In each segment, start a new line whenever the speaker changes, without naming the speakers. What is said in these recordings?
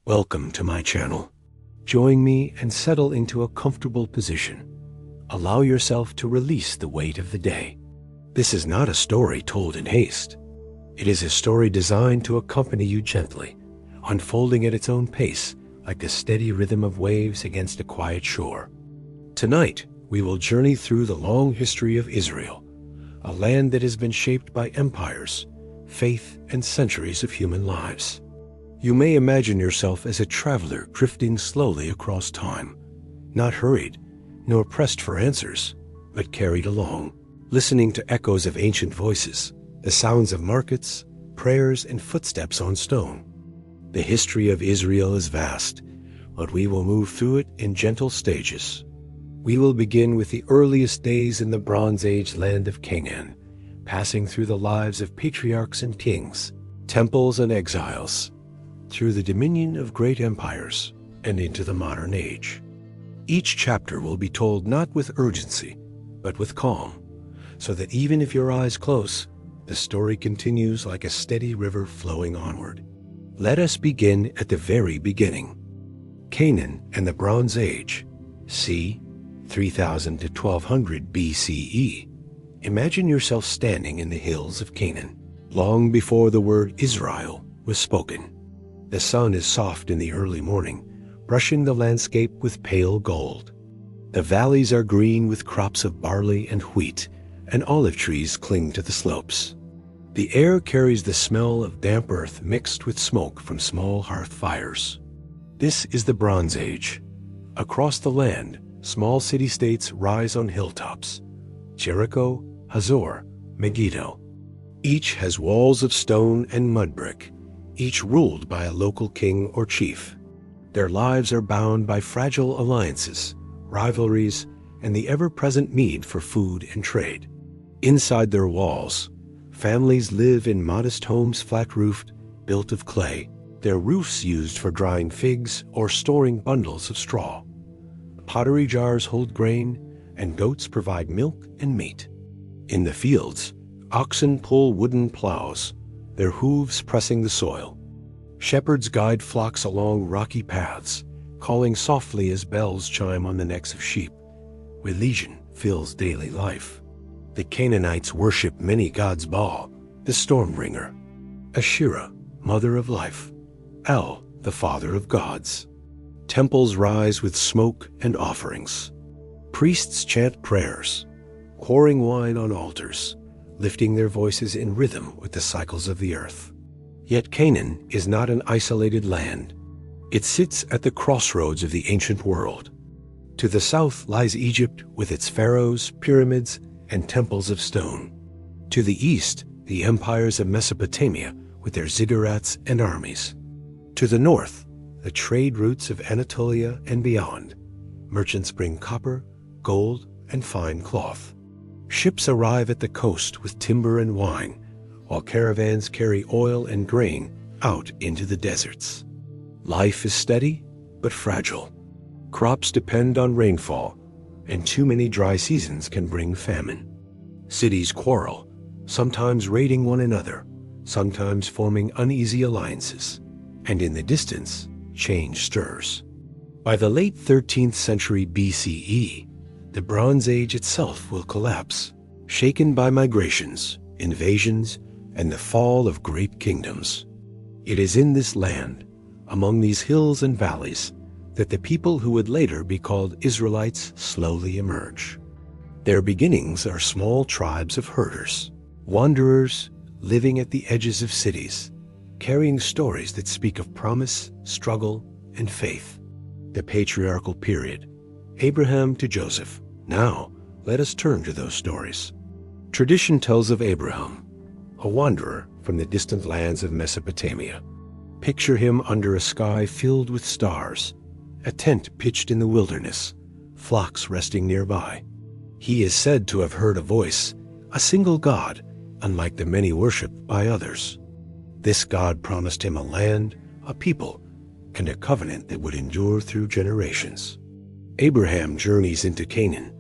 Welcome to my channel. Join me and settle into a comfortable position. Allow yourself to release the weight of the day. This is not a story told in haste. It is a story designed to accompany you gently, unfolding at its own pace like the steady rhythm of waves against a quiet shore. Tonight, we will journey through the long history of Israel, a land that has been shaped by empires, faith, and centuries of human lives. You may imagine yourself as a traveler drifting slowly across time, not hurried, nor pressed for answers, but carried along, listening to echoes of ancient voices, the sounds of markets, prayers, and footsteps on stone. The history of Israel is vast, but we will move through it in gentle stages. We will begin with the earliest days in the Bronze Age land of Canaan, passing through the lives of patriarchs and kings, temples and exiles, through the dominion of great empires, and into the modern age. Each chapter will be told not with urgency, but with calm, so that even if your eyes close, the story continues like a steady river flowing onward. Let us begin at the very beginning. Canaan and the Bronze Age, c. 3000 to 1200 BCE. Imagine yourself standing in the hills of Canaan, long before the word Israel was spoken. The sun is soft in the early morning, brushing the landscape with pale gold. The valleys are green with crops of barley and wheat, and olive trees cling to the slopes. The air carries the smell of damp earth mixed with smoke from small hearth fires. This is the Bronze Age. Across the land, small city-states rise on hilltops: Jericho, Hazor, Megiddo. Each has walls of stone and mud brick, each ruled by a local king or chief. Their lives are bound by fragile alliances, rivalries, and the ever-present need for food and trade. Inside their walls, families live in modest homes flat-roofed, built of clay, their roofs used for drying figs or storing bundles of straw. Pottery jars hold grain, and goats provide milk and meat. In the fields, oxen pull wooden plows, their hooves pressing the soil. Shepherds guide flocks along rocky paths, calling softly as bells chime on the necks of sheep. Religion fills daily life. The Canaanites worship many gods: Baal, the storm bringer; Asherah, mother of life; El, the father of gods. Temples rise with smoke and offerings. Priests chant prayers, pouring wine on altars, lifting their voices in rhythm with the cycles of the earth. Yet Canaan is not an isolated land. It sits at the crossroads of the ancient world. To the south lies Egypt with its pharaohs, pyramids, and temples of stone. To the east, the empires of Mesopotamia with their ziggurats and armies. To the north, the trade routes of Anatolia and beyond. Merchants bring copper, gold, and fine cloth. Ships arrive at the coast with timber and wine, while caravans carry oil and grain out into the deserts. Life is steady, but fragile. Crops depend on rainfall, and too many dry seasons can bring famine. Cities quarrel, sometimes raiding one another, sometimes forming uneasy alliances, and in the distance, change stirs. By the late 13th century BCE, the Bronze Age itself will collapse, shaken by migrations, invasions, and the fall of great kingdoms. It is in this land, among these hills and valleys, that the people who would later be called Israelites slowly emerge. Their beginnings are small tribes of herders, wanderers living at the edges of cities, carrying stories that speak of promise, struggle, and faith. The patriarchal period, Abraham to Joseph. Now, let us turn to those stories. Tradition tells of Abraham, a wanderer from the distant lands of Mesopotamia. Picture him under a sky filled with stars, a tent pitched in the wilderness, flocks resting nearby. He is said to have heard a voice, a single God, unlike the many worshipped by others. This God promised him a land, a people, and a covenant that would endure through generations. Abraham journeys into Canaan,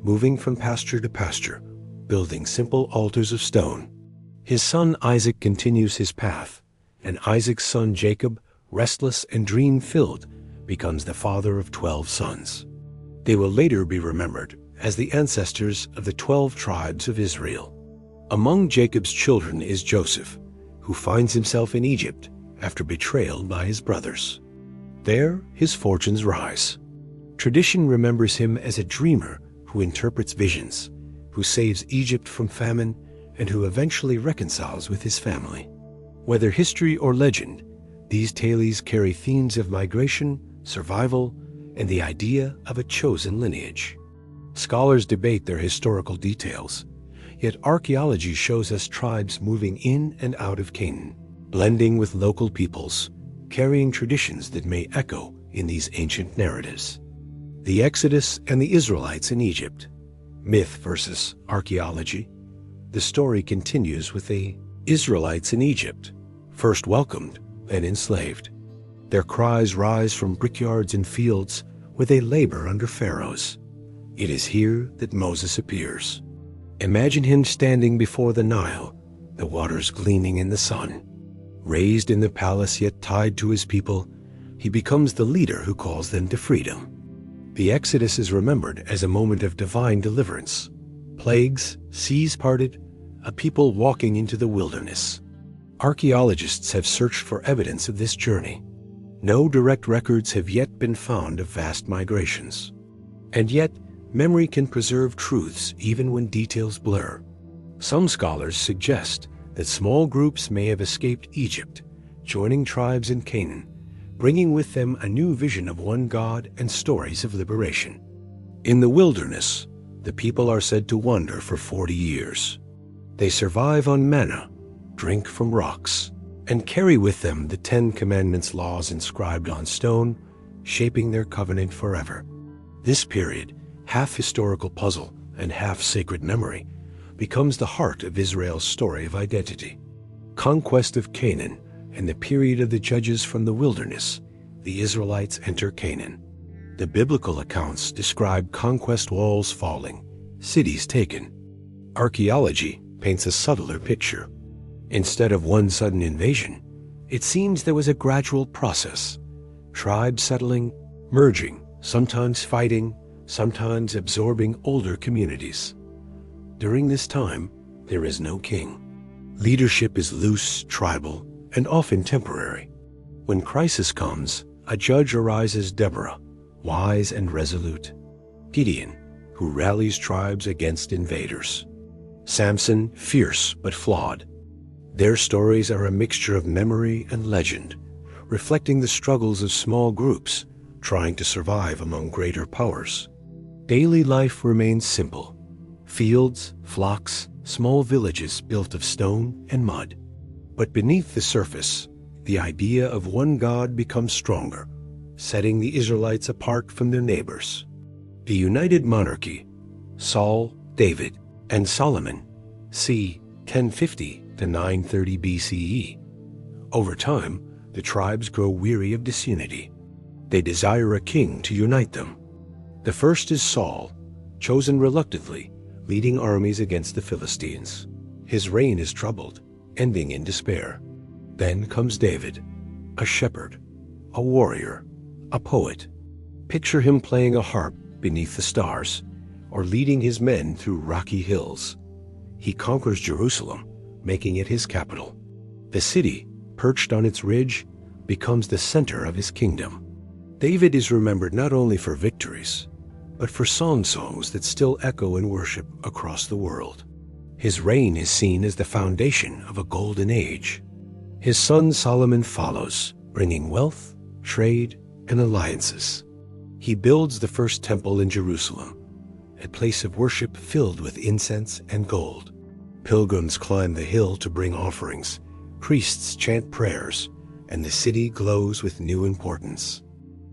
moving from pasture to pasture, building simple altars of stone. His son Isaac continues his path, and Isaac's son Jacob restless and dream-filled, becomes the father of 12 sons. They will later be remembered as the ancestors of the 12 tribes of Israel. Among Jacob's children is Joseph, who finds himself in Egypt after betrayal by his brothers. There, his fortunes rise. Tradition remembers him as a dreamer who interprets visions, who saves Egypt from famine, and who eventually reconciles with his family. Whether history or legend, these tales carry themes of migration, survival, and the idea of a chosen lineage. Scholars debate their historical details, yet archaeology shows us tribes moving in and out of Canaan, blending with local peoples, carrying traditions that may echo in these ancient narratives. The Exodus and the Israelites in Egypt. Myth versus archaeology. The story continues with the Israelites in Egypt, first welcomed, then enslaved. Their cries rise from brickyards and fields where they labor under pharaohs. It is here that Moses appears. Imagine him standing before the Nile, the waters gleaming in the sun. Raised in the palace yet tied to his people, he becomes the leader who calls them to freedom. The Exodus is remembered as a moment of divine deliverance. Plagues, seas parted, a people walking into the wilderness. Archaeologists have searched for evidence of this journey. No direct records have yet been found of vast migrations. And yet, memory can preserve truths even when details blur. Some scholars suggest that small groups may have escaped Egypt, joining tribes in Canaan, bringing with them a new vision of one God and stories of liberation. In the wilderness, the people are said to wander for 40 years. They survive on manna, drink from rocks, and carry with them the 10 Commandments laws inscribed on stone, shaping their covenant forever. This period, half historical puzzle and half sacred memory, becomes the heart of Israel's story of identity. Conquest of Canaan and the period of the judges from the wilderness, the Israelites enter Canaan. The biblical accounts describe conquest walls falling, cities taken. Archaeology paints a subtler picture. Instead of one sudden invasion, it seems there was a gradual process. Tribes settling, merging, sometimes fighting, sometimes absorbing older communities. During this time, there is no king. Leadership is loose, tribal, and often temporary. When crisis comes, a judge arises: Deborah, wise and resolute; Gideon, who rallies tribes against invaders; Samson, fierce but flawed. Their stories are a mixture of memory and legend, reflecting the struggles of small groups trying to survive among greater powers. Daily life remains simple: fields, flocks, small villages built of stone and mud. But beneath the surface, the idea of one God becomes stronger, setting the Israelites apart from their neighbors. The united monarchy, Saul, David, and Solomon, c. 1050 to 930 BCE. Over time, the tribes grow weary of disunity. They desire a king to unite them. The first is Saul, chosen reluctantly, leading armies against the Philistines. His reign is troubled, ending in despair. Then comes David, a shepherd, a warrior, a poet. Picture him playing a harp beneath the stars, or leading his men through rocky hills. He conquers Jerusalem, making it his capital. The city, perched on its ridge, becomes the center of his kingdom. David is remembered not only for victories, but for songs that still echo in worship across the world. His reign is seen as the foundation of a golden age. His son Solomon follows, bringing wealth, trade, and alliances. He builds the first temple in Jerusalem, a place of worship filled with incense and gold. Pilgrims climb the hill to bring offerings, priests chant prayers, and the city glows with new importance.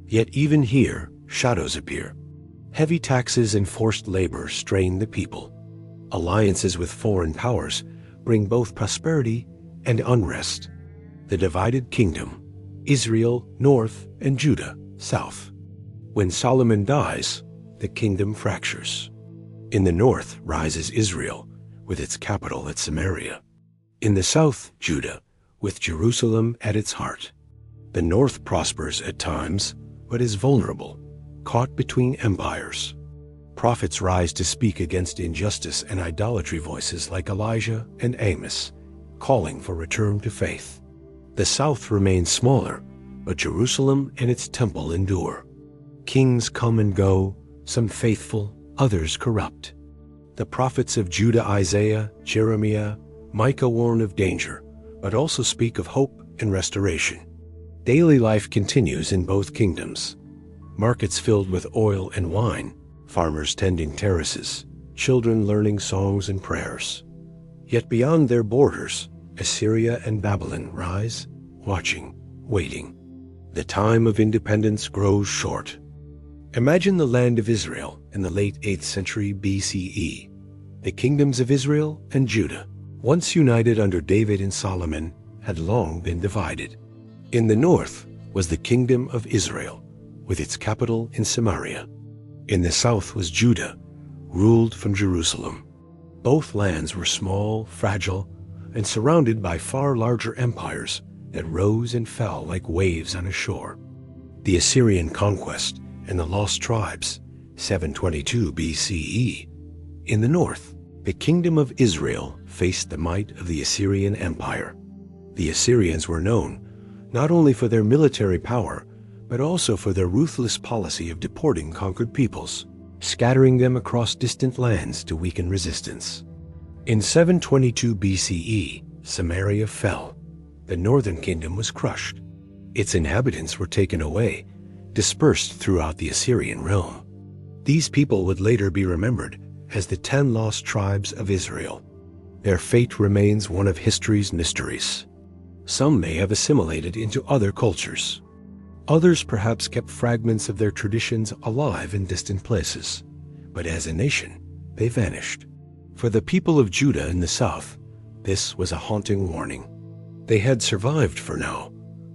Yet even here, shadows appear. Heavy taxes and forced labor strain the people. Alliances with foreign powers bring both prosperity and unrest. The divided kingdom, Israel north and Judah south. When Solomon dies, the kingdom fractures. In the north rises Israel, with its capital at Samaria. In the south, Judah, with Jerusalem at its heart. The north prospers at times, but is vulnerable, caught between empires. Prophets rise to speak against injustice and idolatry, voices like Elijah and Amos, calling for return to faith. The south remains smaller, but Jerusalem and its temple endure. Kings come and go, some faithful, others corrupt. The prophets of Judah, Isaiah, Jeremiah, Micah, warn of danger, but also speak of hope and restoration. Daily life continues in both kingdoms. Markets filled with oil and wine, farmers tending terraces, children learning songs and prayers. Yet beyond their borders, Assyria and Babylon rise, watching, waiting. The time of independence grows short. Imagine the land of Israel in the late 8th century BCE. The kingdoms of Israel and Judah, once united under David and Solomon, had long been divided. In the north was the kingdom of Israel, with its capital in Samaria. In the south was Judah, ruled from Jerusalem. Both lands were small, fragile, and surrounded by far larger empires that rose and fell like waves on a shore. The Assyrian conquest and the lost tribes, 722 BCE. In the north, the kingdom of Israel faced the might of the Assyrian Empire. The Assyrians were known not only for their military power, but also for their ruthless policy of deporting conquered peoples, scattering them across distant lands to weaken resistance. In 722 BCE, Samaria fell. The northern kingdom was crushed. Its inhabitants were taken away, dispersed throughout the Assyrian realm. These people would later be remembered as the 10 lost tribes of Israel. Their fate remains one of history's mysteries. Some may have assimilated into other cultures. Others perhaps kept fragments of their traditions alive in distant places. But as a nation, they vanished. For the people of Judah in the south, this was a haunting warning. They had survived for now,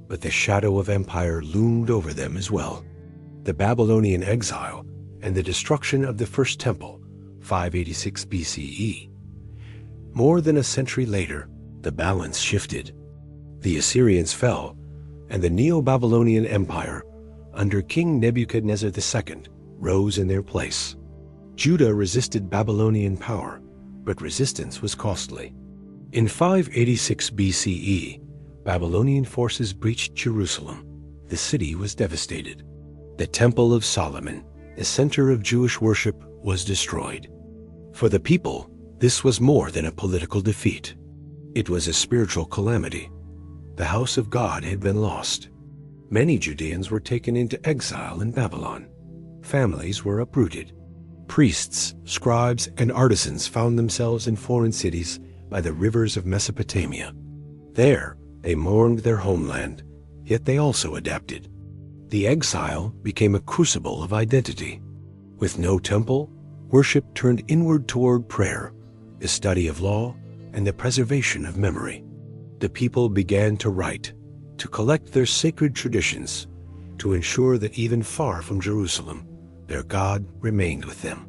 but the shadow of empire loomed over them as well. The Babylonian exile and the destruction of the first temple, 586 BCE. More than a century later, the balance shifted. The Assyrians fell, and the Neo-Babylonian Empire, under King Nebuchadnezzar II, rose in their place. Judah resisted Babylonian power, but resistance was costly. In 586 BCE, Babylonian forces breached Jerusalem. The city was devastated. The Temple of Solomon, a center of Jewish worship, was destroyed. For the people, this was more than a political defeat. It was a spiritual calamity. The house of God had been lost. Many Judeans were taken into exile in Babylon. Families were uprooted. Priests, scribes, and artisans found themselves in foreign cities by the rivers of Mesopotamia. There, they mourned their homeland, yet they also adapted. The exile became a crucible of identity. With no temple, worship turned inward toward prayer, the study of law, and the preservation of memory. The people began to write, to collect their sacred traditions, to ensure that even far from Jerusalem, their God remained with them.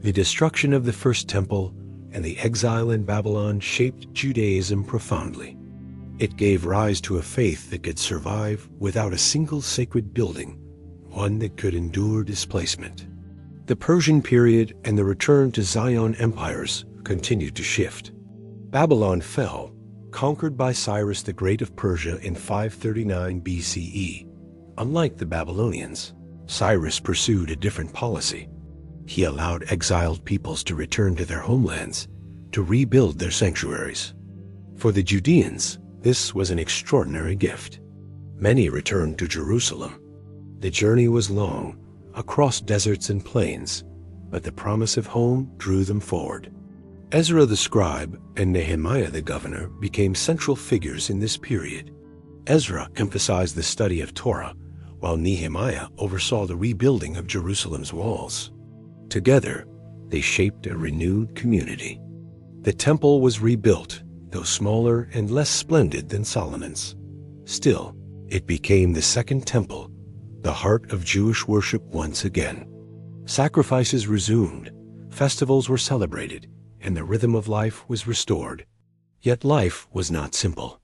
The destruction of the first temple and the exile in Babylon shaped Judaism profoundly. It gave rise to a faith that could survive without a single sacred building, one that could endure displacement. The Persian period and the return to Zion empires continued to shift. Babylon fell, conquered by Cyrus the Great of Persia in 539 BCE. Unlike the Babylonians, Cyrus pursued a different policy. He allowed exiled peoples to return to their homelands, to rebuild their sanctuaries. For the Judeans, this was an extraordinary gift. Many returned to Jerusalem. The journey was long, across deserts and plains, but the promise of home drew them forward. Ezra the scribe and Nehemiah the governor became central figures in this period. Ezra emphasized the study of Torah, while Nehemiah oversaw the rebuilding of Jerusalem's walls. Together, they shaped a renewed community. The temple was rebuilt, though smaller and less splendid than Solomon's. Still, it became the second temple, the heart of Jewish worship once again. Sacrifices resumed, festivals were celebrated, and the rhythm of life was restored. Yet life was not simple.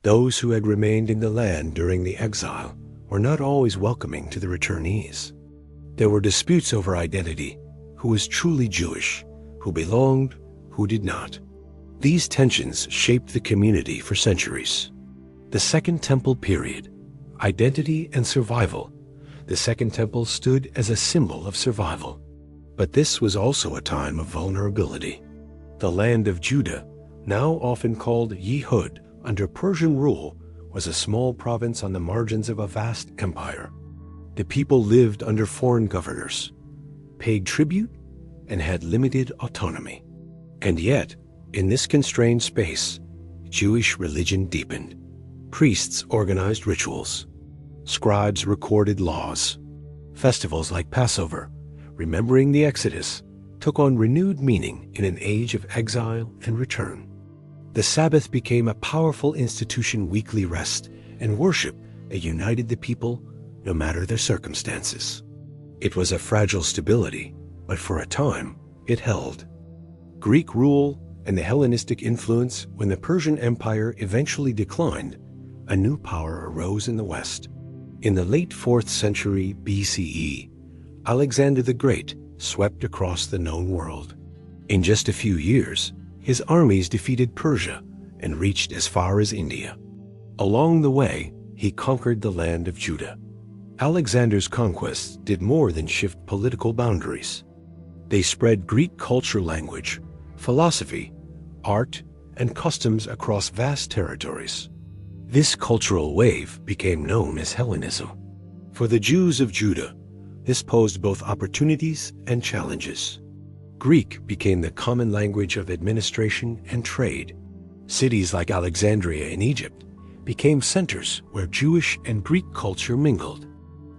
Those who had remained in the land during the exile were not always welcoming to the returnees. There were disputes over identity, who was truly Jewish, who belonged, who did not. These tensions shaped the community for centuries. The Second Temple period, identity and survival. The Second Temple stood as a symbol of survival. But this was also a time of vulnerability. The land of Judah, now often called Yehud, under Persian rule, was a small province on the margins of a vast empire. The people lived under foreign governors, paid tribute, and had limited autonomy. And yet, in this constrained space, Jewish religion deepened. Priests organized rituals. Scribes recorded laws. Festivals like Passover, remembering the Exodus, took on renewed meaning in an age of exile and return. The Sabbath became a powerful institution. Weekly rest and worship that united the people no matter their circumstances. It was a fragile stability, but for a time it held. Greek rule and the Hellenistic influence. When the Persian Empire eventually declined, a new power arose in the West. In the late 4th century BCE, Alexander the Great swept across the known world. In just a few years, his armies defeated Persia and reached as far as India. Along the way, he conquered the land of Judah. Alexander's conquests did more than shift political boundaries. They spread Greek culture, language, philosophy, art, and customs across vast territories. This cultural wave became known as Hellenism. For the Jews of Judah, this posed both opportunities and challenges. Greek became the common language of administration and trade. Cities like Alexandria in Egypt became centers where Jewish and Greek culture mingled.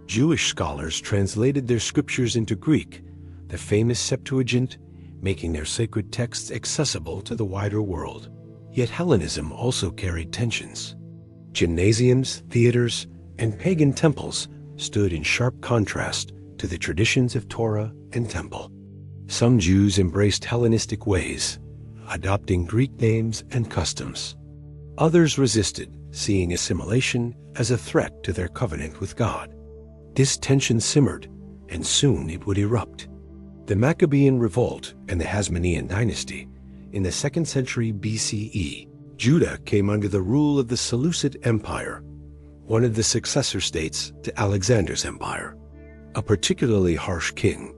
Jewish scholars translated their scriptures into Greek, the famous Septuagint, making their sacred texts accessible to the wider world. Yet Hellenism also carried tensions. Gymnasiums, theaters, and pagan temples stood in sharp contrast to the traditions of Torah and Temple. Some Jews embraced Hellenistic ways, adopting Greek names and customs. Others resisted, seeing assimilation as a threat to their covenant with God. This tension simmered, and soon it would erupt. The Maccabean Revolt and the Hasmonean dynasty. In the 2nd century BCE, Judah came under the rule of the Seleucid Empire, one of the successor states to Alexander's empire. A particularly harsh king,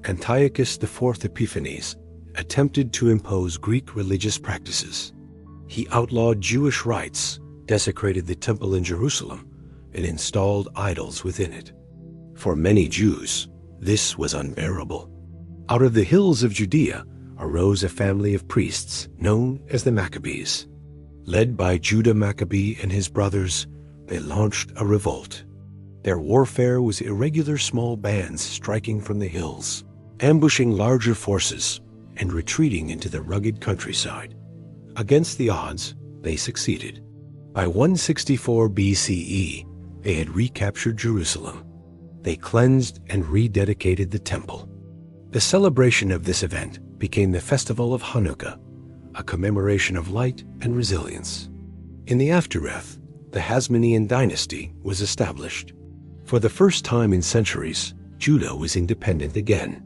Antiochus IV Epiphanes, attempted to impose Greek religious practices. He outlawed Jewish rites, desecrated the temple in Jerusalem, and installed idols within it. For many Jews, this was unbearable. Out of the hills of Judea arose a family of priests known as the Maccabees. Led by Judah Maccabee and his brothers, they launched a revolt. Their warfare was irregular small bands striking from the hills, ambushing larger forces, and retreating into the rugged countryside. Against the odds, they succeeded. By 164 BCE, they had recaptured Jerusalem. They cleansed and rededicated the temple. The celebration of this event became the festival of Hanukkah, a commemoration of light and resilience. In the aftermath, the Hasmonean dynasty was established. For the first time in centuries, Judah was independent again.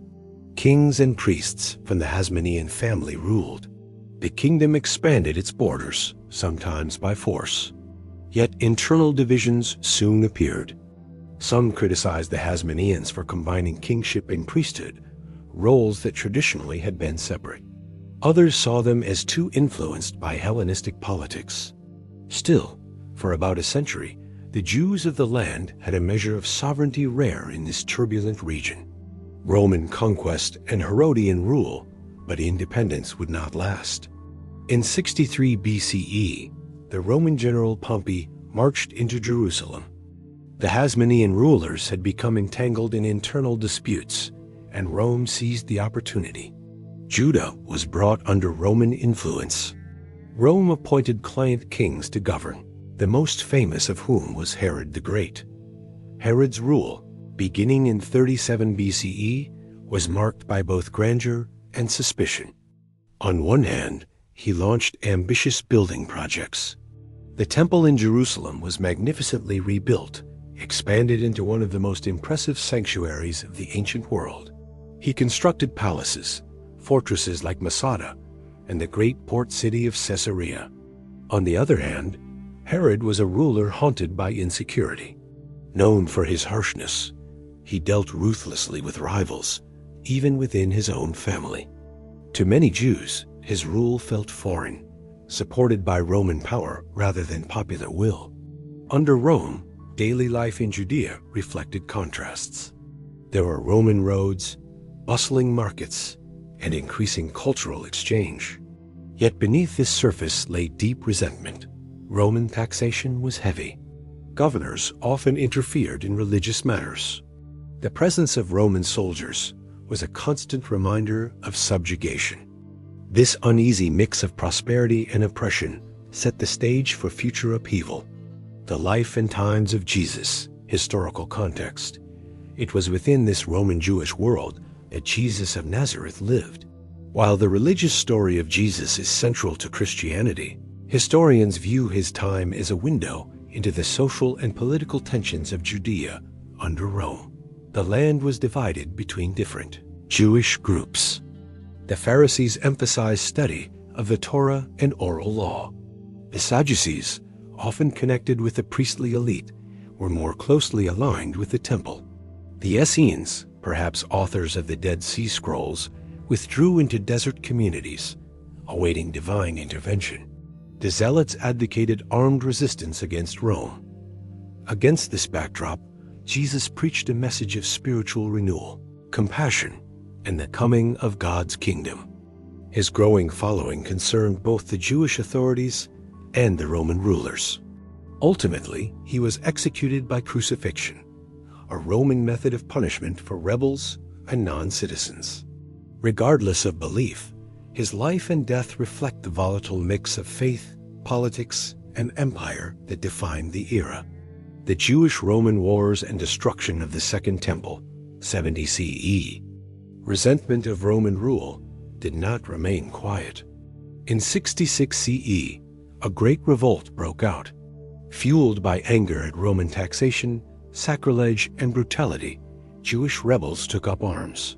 Kings and priests from the Hasmonean family ruled. The kingdom expanded its borders, sometimes by force. Yet internal divisions soon appeared. Some criticized the Hasmoneans for combining kingship and priesthood, roles that traditionally had been separate. Others saw them as too influenced by Hellenistic politics. Still, for about a century, the Jews of the land had a measure of sovereignty rare in this turbulent region. Roman conquest and Herodian rule, but independence would not last. In 63 BCE, the Roman general Pompey marched into Jerusalem. The Hasmonean rulers had become entangled in internal disputes, and Rome seized the opportunity. Judah was brought under Roman influence. Rome appointed client kings to govern, the most famous of whom was Herod the Great. Herod's rule, beginning in 37 BCE, was marked by both grandeur and suspicion. On one hand, he launched ambitious building projects. The The temple in Jerusalem was magnificently rebuilt, expanded into one of the most impressive sanctuaries of the ancient world. He constructed palaces, fortresses like Masada, and the great port city of Caesarea. On the other hand, Herod was a ruler haunted by insecurity. Known for his harshness, he dealt ruthlessly with rivals, even within his own family. To many Jews, his rule felt foreign, supported by Roman power rather than popular will. Under Rome, daily life in Judea reflected contrasts. There were Roman roads, bustling markets, and increasing cultural exchange. Yet beneath this surface lay deep resentment. Roman taxation was heavy. Governors often interfered in religious matters. The presence of Roman soldiers was a constant reminder of subjugation. This uneasy mix of prosperity and oppression set the stage for future upheaval. The life and times of Jesus, historical context. It was within this Roman Jewish world that Jesus of Nazareth lived. While the religious story of Jesus is central to Christianity, historians view his time as a window into the social and political tensions of Judea under Rome. The land was divided between different Jewish groups. The Pharisees emphasized study of the Torah and oral law. The Sadducees, often connected with the priestly elite, were more closely aligned with the temple. The Essenes, perhaps authors of the Dead Sea Scrolls, withdrew into desert communities, awaiting divine intervention. The Zealots advocated armed resistance against Rome. Against this backdrop, Jesus preached a message of spiritual renewal, compassion, and the coming of God's kingdom. His growing following concerned both the Jewish authorities and the Roman rulers. Ultimately, he was executed by crucifixion, a Roman method of punishment for rebels and non-citizens. Regardless of belief, his life and death reflect the volatile mix of faith, politics, and empire that defined the era. The Jewish-Roman wars and destruction of the Second Temple, 70 CE. Resentment of Roman rule did not remain quiet. In 66 CE, a great revolt broke out. Fueled by anger at Roman taxation, sacrilege, and brutality, Jewish rebels took up arms.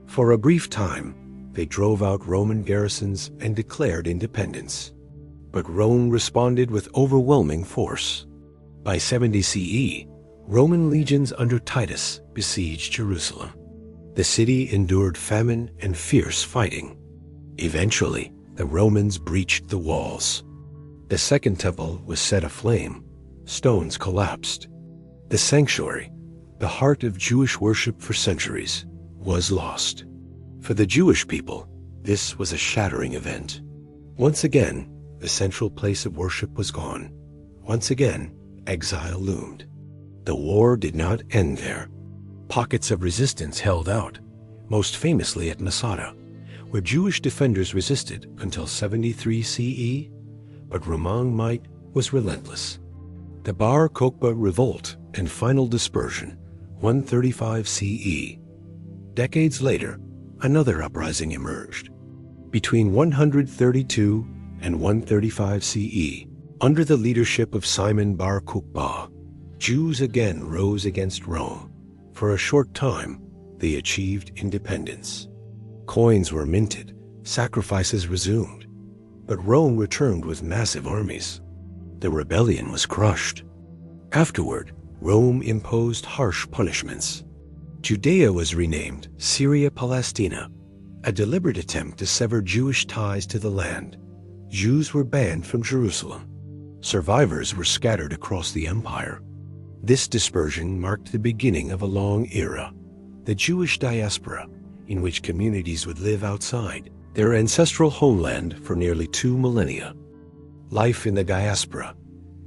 For a brief time, they drove out Roman garrisons and declared independence. But Rome responded with overwhelming force. By 70 CE, Roman legions under Titus besieged Jerusalem. The city endured famine and fierce fighting. Eventually, the Romans breached the walls. The Second Temple was set aflame. Stones collapsed. The sanctuary, the heart of Jewish worship for centuries, was lost. For the Jewish people, this was a shattering event. Once again, the central place of worship was gone. Once again, exile loomed. The war did not end there. Pockets of resistance held out, most famously at Masada, where Jewish defenders resisted until 73 CE, but Roman might was relentless. The Bar Kokhba revolt and final dispersion, 135 CE. Decades later, another uprising emerged. Between 132 and 135 CE, under the leadership of Simon Bar Kokhba, Jews again rose against Rome. For a short time, they achieved independence. Coins were minted, sacrifices resumed, but Rome returned with massive armies. The rebellion was crushed. Afterward, Rome imposed harsh punishments. Judea was renamed Syria Palestina, a deliberate attempt to sever Jewish ties to the land. Jews were banned from Jerusalem. Survivors were scattered across the empire. This dispersion marked the beginning of a long era, the Jewish Diaspora, in which communities would live outside their ancestral homeland for nearly 2 millennia. Life in the Diaspora.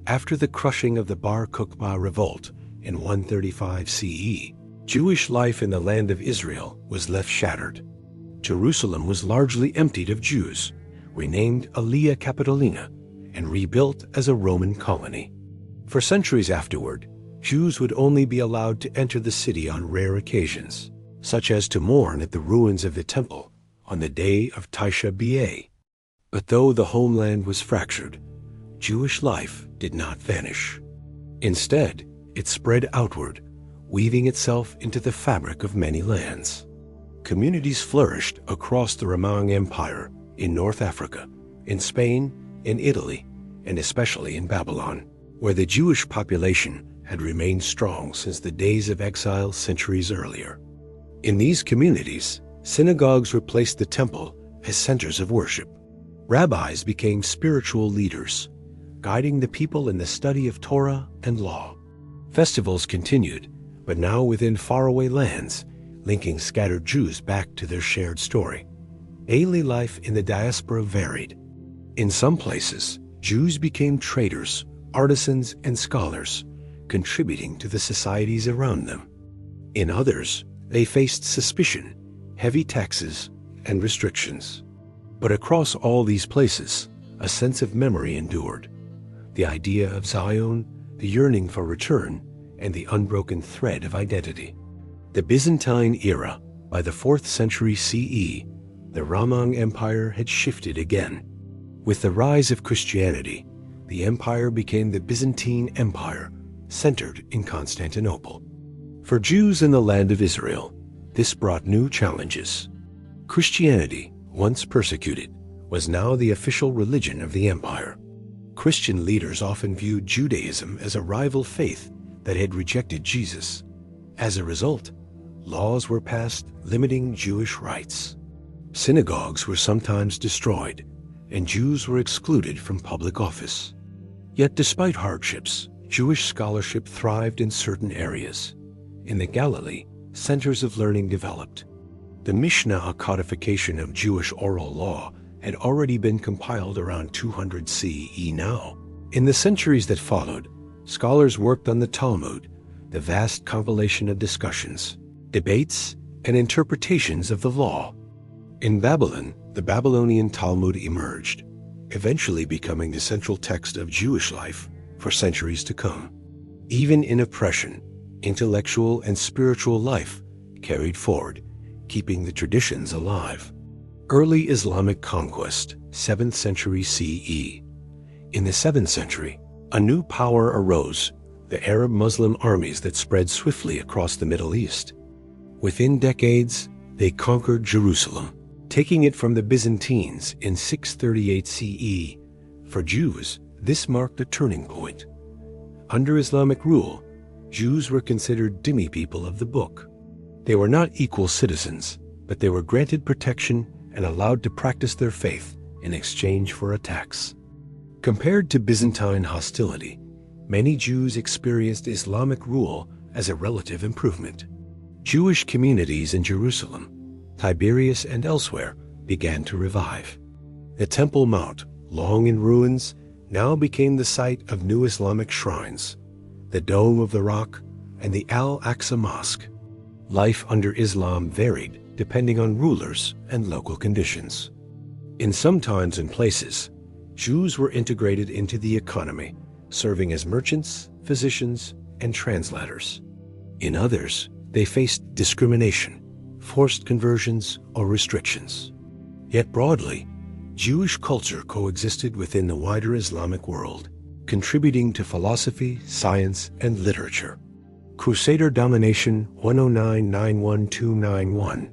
After the crushing of the Bar Kokhba revolt in 135 CE, Jewish life in the land of Israel was left shattered. Jerusalem was largely emptied of Jews, renamed Aelia Capitolina, and rebuilt as a Roman colony. For centuries afterward, Jews would only be allowed to enter the city on rare occasions, such as to mourn at the ruins of the temple on the day of Tisha B'Av. But though the homeland was fractured, Jewish life did not vanish. Instead, it spread outward, weaving itself into the fabric of many lands. Communities flourished across the Roman Empire, in North Africa, in Spain, in Italy, and especially in Babylon, where the Jewish population had remained strong since the days of exile centuries earlier. In these communities, synagogues replaced the temple as centers of worship. Rabbis became spiritual leaders, guiding the people in the study of Torah and law. Festivals continued, but now within faraway lands, linking scattered Jews back to their shared story. Daily life in the diaspora varied. In some places, Jews became traders, artisans, and scholars, contributing to the societies around them. In others, they faced suspicion, heavy taxes, and restrictions. But across all these places, a sense of memory endured. The idea of Zion, the yearning for return, and the unbroken thread of identity. The Byzantine era, by the 4th century CE, the Roman Empire had shifted again. With the rise of Christianity, the empire became the Byzantine Empire, centered in Constantinople. For Jews in the land of Israel, this brought new challenges. Christianity, once persecuted, was now the official religion of the empire. Christian leaders often viewed Judaism as a rival faith that had rejected Jesus. As a result, laws were passed limiting Jewish rights. Synagogues were sometimes destroyed, and Jews were excluded from public office. Yet despite hardships, Jewish scholarship thrived in certain areas. In the Galilee, centers of learning developed. The Mishnah, a codification of Jewish oral law, had already been compiled around 200 CE now. In the centuries that followed, scholars worked on the Talmud, the vast compilation of discussions, debates, and interpretations of the law. In Babylon, the Babylonian Talmud emerged, eventually becoming the central text of Jewish life for centuries to come. Even in oppression, intellectual and spiritual life carried forward, keeping the traditions alive. Early Islamic conquest, 7th century CE. In the 7th century, a new power arose, the Arab Muslim armies that spread swiftly across the Middle East. Within decades, they conquered Jerusalem, taking it from the Byzantines in 638 CE. For Jews, this marked a turning point. Under Islamic rule, Jews were considered dhimmi people of the book. They were not equal citizens, but they were granted protection and allowed to practice their faith in exchange for a tax. Compared to Byzantine hostility, many Jews experienced Islamic rule as a relative improvement. Jewish communities in Jerusalem, Tiberias, and elsewhere began to revive. The Temple Mount, long in ruins, now became the site of new Islamic shrines, the Dome of the Rock, and the Al-Aqsa Mosque. Life under Islam varied depending on rulers and local conditions. In some times and places, Jews were integrated into the economy, serving as merchants, physicians, and translators. In others, they faced discrimination, forced conversions, or restrictions. Yet broadly, Jewish culture coexisted within the wider Islamic world, contributing to philosophy, science, and literature. Crusader Domination 109-91291.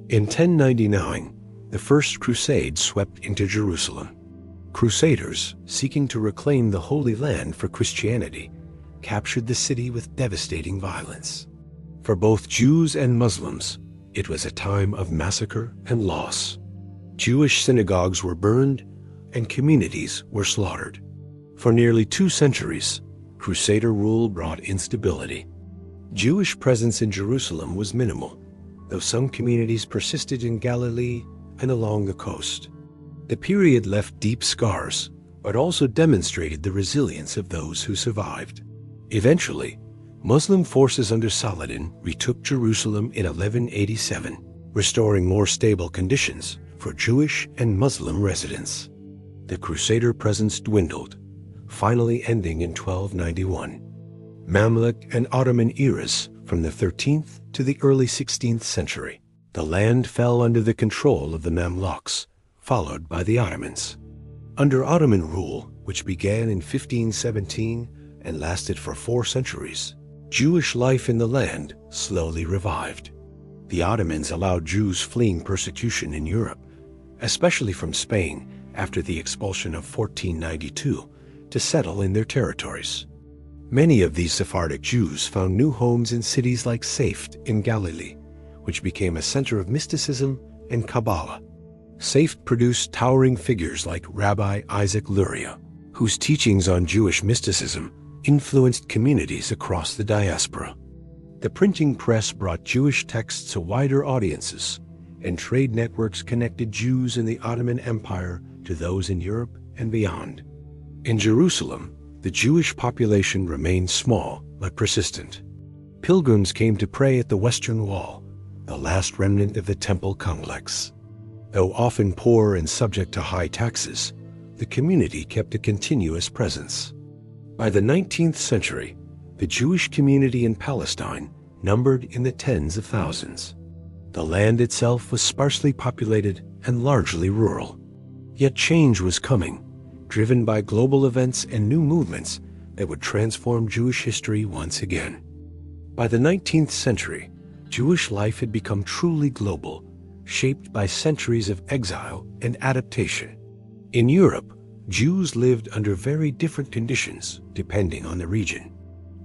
In 1099, the First Crusade swept into Jerusalem. Crusaders, seeking to reclaim the Holy Land for Christianity, captured the city with devastating violence. For both Jews and Muslims, it was a time of massacre and loss. Jewish synagogues were burned and communities were slaughtered. For nearly 2 centuries, Crusader rule brought instability. Jewish presence in Jerusalem was minimal, though some communities persisted in Galilee and along the coast. The period left deep scars, but also demonstrated the resilience of those who survived. Eventually, Muslim forces under Saladin retook Jerusalem in 1187, restoring more stable conditions for Jewish and Muslim residents. The Crusader presence dwindled, finally ending in 1291. Mamluk and Ottoman eras from the 13th to the early 16th century. The land fell under the control of the Mamluks, followed by the Ottomans. Under Ottoman rule, which began in 1517 and lasted for 4 centuries, Jewish life in the land slowly revived. The Ottomans allowed Jews fleeing persecution in Europe, especially from Spain after the expulsion of 1492, to settle in their territories. Many of these Sephardic Jews found new homes in cities like Safed in Galilee, which became a center of mysticism and Kabbalah. Safed produced towering figures like Rabbi Isaac Luria, whose teachings on Jewish mysticism influenced communities across the diaspora. The printing press brought Jewish texts to wider audiences, and trade networks connected Jews in the Ottoman Empire to those in Europe and beyond. In Jerusalem, the Jewish population remained small but persistent. Pilgrims came to pray at the Western Wall, the last remnant of the temple complex. Though often poor and subject to high taxes, the community kept a continuous presence. By the 19th century, the Jewish community in Palestine numbered in the tens of thousands. The land itself was sparsely populated and largely rural. Yet change was coming, driven by global events and new movements that would transform Jewish history once again. By the 19th century, Jewish life had become truly global, shaped by centuries of exile and adaptation. In Europe, Jews lived under very different conditions depending on the region.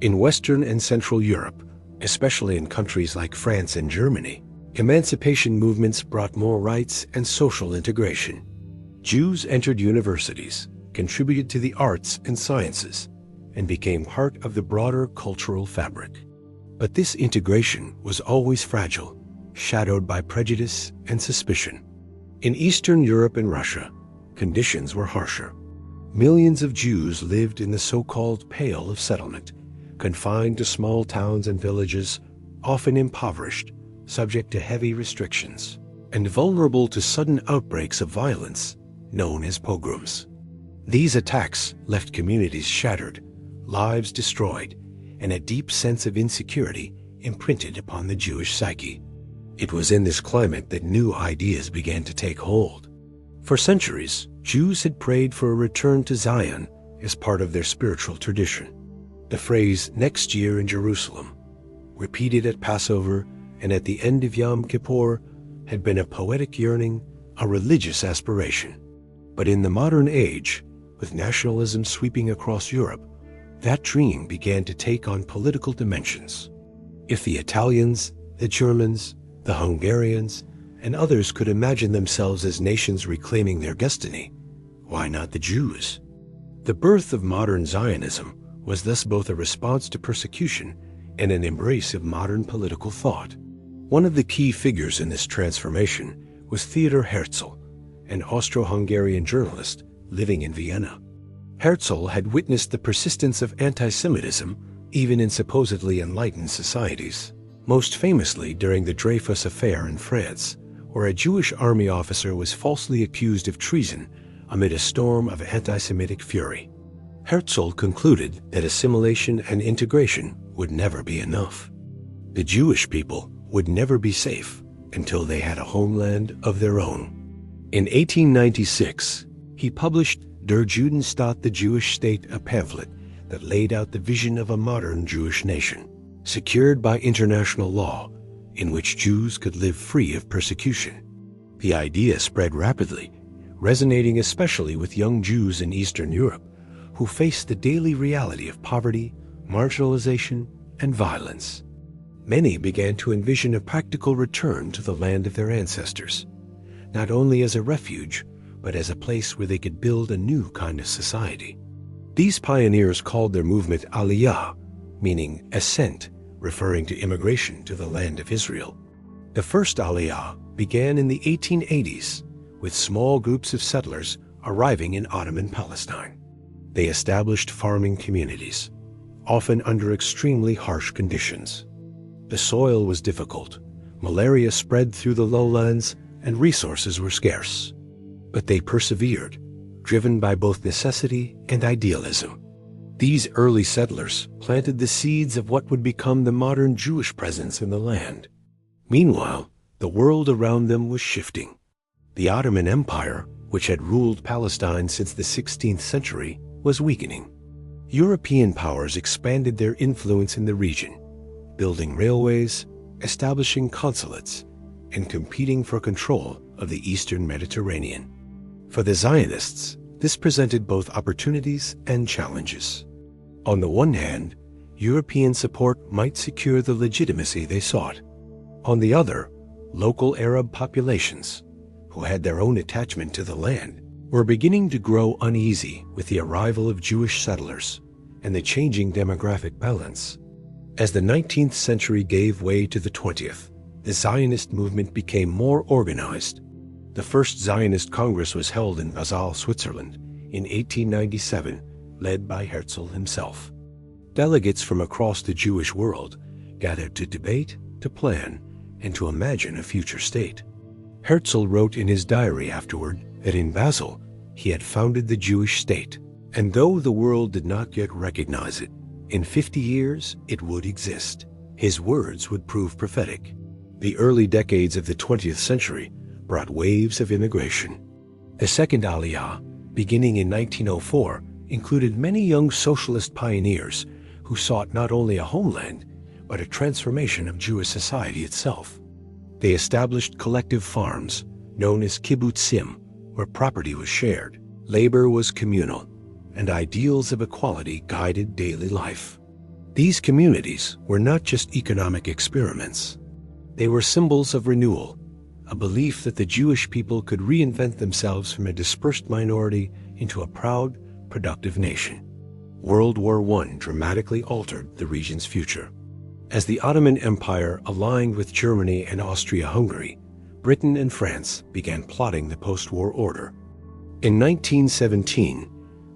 In Western and Central Europe, especially in countries like France and Germany, emancipation movements brought more rights and social integration. Jews entered universities, contributed to the arts and sciences, and became part of the broader cultural fabric. But this integration was always fragile, shadowed by prejudice and suspicion. In Eastern Europe and Russia, conditions were harsher. Millions of Jews lived in the so-called Pale of Settlement, confined to small towns and villages, often impoverished, subject to heavy restrictions, and vulnerable to sudden outbreaks of violence known as pogroms. These attacks left communities shattered, lives destroyed, and a deep sense of insecurity imprinted upon the Jewish psyche. It was in this climate that new ideas began to take hold. For centuries, Jews had prayed for a return to Zion as part of their spiritual tradition. The phrase "next year in Jerusalem," repeated at Passover and at the end of Yom Kippur, had been a poetic yearning, a religious aspiration. But in the modern age, with nationalism sweeping across Europe, that dream began to take on political dimensions. If the Italians, the Germans, the Hungarians, and others could imagine themselves as nations reclaiming their destiny, why not the Jews? The birth of modern Zionism was thus both a response to persecution and an embrace of modern political thought. One of the key figures in this transformation was Theodor Herzl, an Austro-Hungarian journalist living in Vienna. Herzl had witnessed the persistence of anti-Semitism even in supposedly enlightened societies, most famously during the Dreyfus Affair in France, where a Jewish army officer was falsely accused of treason amid a storm of anti-Semitic fury. Herzl concluded that assimilation and integration would never be enough. The Jewish people would never be safe until they had a homeland of their own. In 1896, he published Der Judenstaat, the Jewish State, a pamphlet that laid out the vision of a modern Jewish nation, secured by international law, in which Jews could live free of persecution. The idea spread rapidly, resonating especially with young Jews in Eastern Europe who faced the daily reality of poverty, marginalization, and violence. Many began to envision a practical return to the land of their ancestors, not only as a refuge, but as a place where they could build a new kind of society. These pioneers called their movement Aliyah, meaning ascent, referring to immigration to the land of Israel. The first Aliyah began in the 1880s, with small groups of settlers arriving in Ottoman Palestine. They established farming communities, often under extremely harsh conditions. The soil was difficult, malaria spread through the lowlands, and resources were scarce. But they persevered, driven by both necessity and idealism. These early settlers planted the seeds of what would become the modern Jewish presence in the land. Meanwhile, the world around them was shifting. The Ottoman Empire, which had ruled Palestine since the 16th century, was weakening. European powers expanded their influence in the region, building railways, establishing consulates, and competing for control of the eastern Mediterranean. For the Zionists, this presented both opportunities and challenges. On the one hand, European support might secure the legitimacy they sought. On the other, local Arab populations, who had their own attachment to the land, were beginning to grow uneasy with the arrival of Jewish settlers and the changing demographic balance. As the 19th century gave way to the 20th, the Zionist movement became more organized. The first Zionist Congress was held in Basel, Switzerland, in 1897, led by Herzl himself. Delegates from across the Jewish world gathered to debate, to plan, and to imagine a future state. Herzl wrote in his diary afterward that in Basel he had founded the Jewish state, and though the world did not yet recognize it, in 50 years it would exist. His words would prove prophetic. The early decades of the 20th century brought waves of immigration. The second Aliyah, beginning in 1904, included many young socialist pioneers who sought not only a homeland, but a transformation of Jewish society itself. They established collective farms, known as kibbutzim, where property was shared, labor was communal, and ideals of equality guided daily life. These communities were not just economic experiments. They were symbols of renewal, a belief that the Jewish people could reinvent themselves from a dispersed minority into a proud, productive nation. World War I dramatically altered the region's future. As the Ottoman Empire aligned with Germany and Austria-Hungary, Britain and France began plotting the post-war order. In 1917,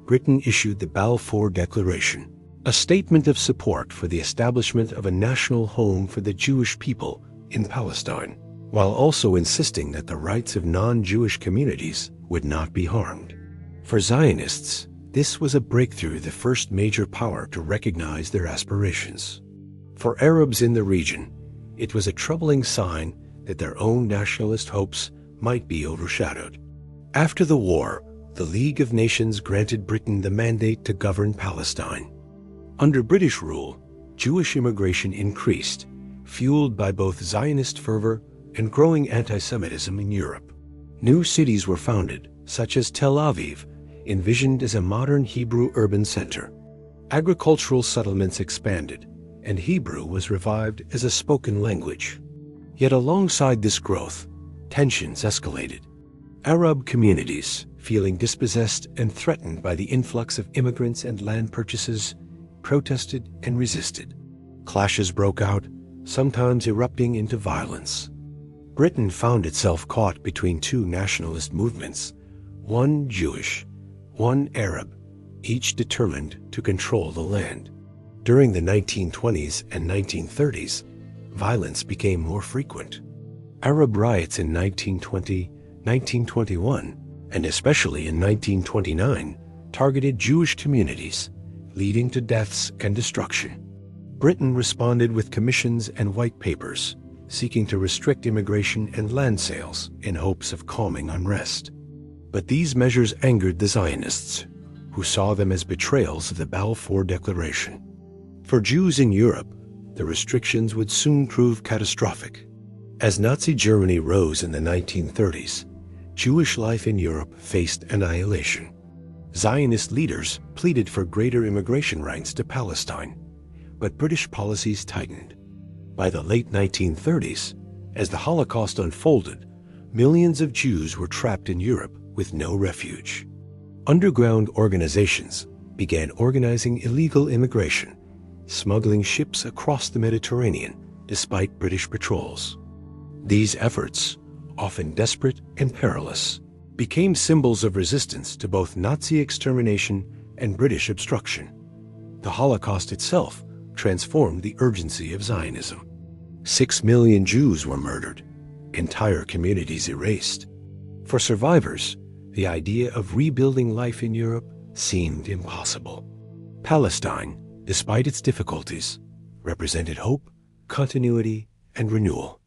Britain issued the Balfour Declaration, a statement of support for the establishment of a national home for the Jewish people in Palestine, while also insisting that the rights of non-Jewish communities would not be harmed. For Zionists, this was a breakthrough, the first major power to recognize their aspirations. For Arabs in the region, it was a troubling sign that their own nationalist hopes might be overshadowed. After the war, the League of Nations granted Britain the mandate to govern Palestine. Under British rule, Jewish immigration increased, fueled by both Zionist fervor and growing anti-Semitism in Europe. New cities were founded, such as Tel Aviv, envisioned as a modern Hebrew urban center. Agricultural settlements expanded, and Hebrew was revived as a spoken language. Yet alongside this growth, tensions escalated. Arab communities, feeling dispossessed and threatened by the influx of immigrants and land purchases, protested and resisted. Clashes broke out, sometimes erupting into violence. Britain found itself caught between two nationalist movements, one Jewish, one Arab, each determined to control the land. During the 1920s and 1930s, violence became more frequent. Arab riots in 1920, 1921, and especially in 1929, targeted Jewish communities, leading to deaths and destruction. Britain responded with commissions and white papers, seeking to restrict immigration and land sales in hopes of calming unrest. But these measures angered the Zionists, who saw them as betrayals of the Balfour Declaration. For Jews in Europe, the restrictions would soon prove catastrophic. As Nazi Germany rose in the 1930s, Jewish life in Europe faced annihilation. Zionist leaders pleaded for greater immigration rights to Palestine, but British policies tightened. By the late 1930s, as the Holocaust unfolded, millions of Jews were trapped in Europe with no refuge. Underground organizations began organizing illegal immigration, smuggling ships across the Mediterranean despite British patrols. These efforts, often desperate and perilous, became symbols of resistance to both Nazi extermination and British obstruction. The Holocaust itself transformed the urgency of Zionism. 6 million Jews were murdered, entire communities erased. For survivors, the idea of rebuilding life in Europe seemed impossible. Palestine, despite its difficulties, represented hope, continuity, and renewal.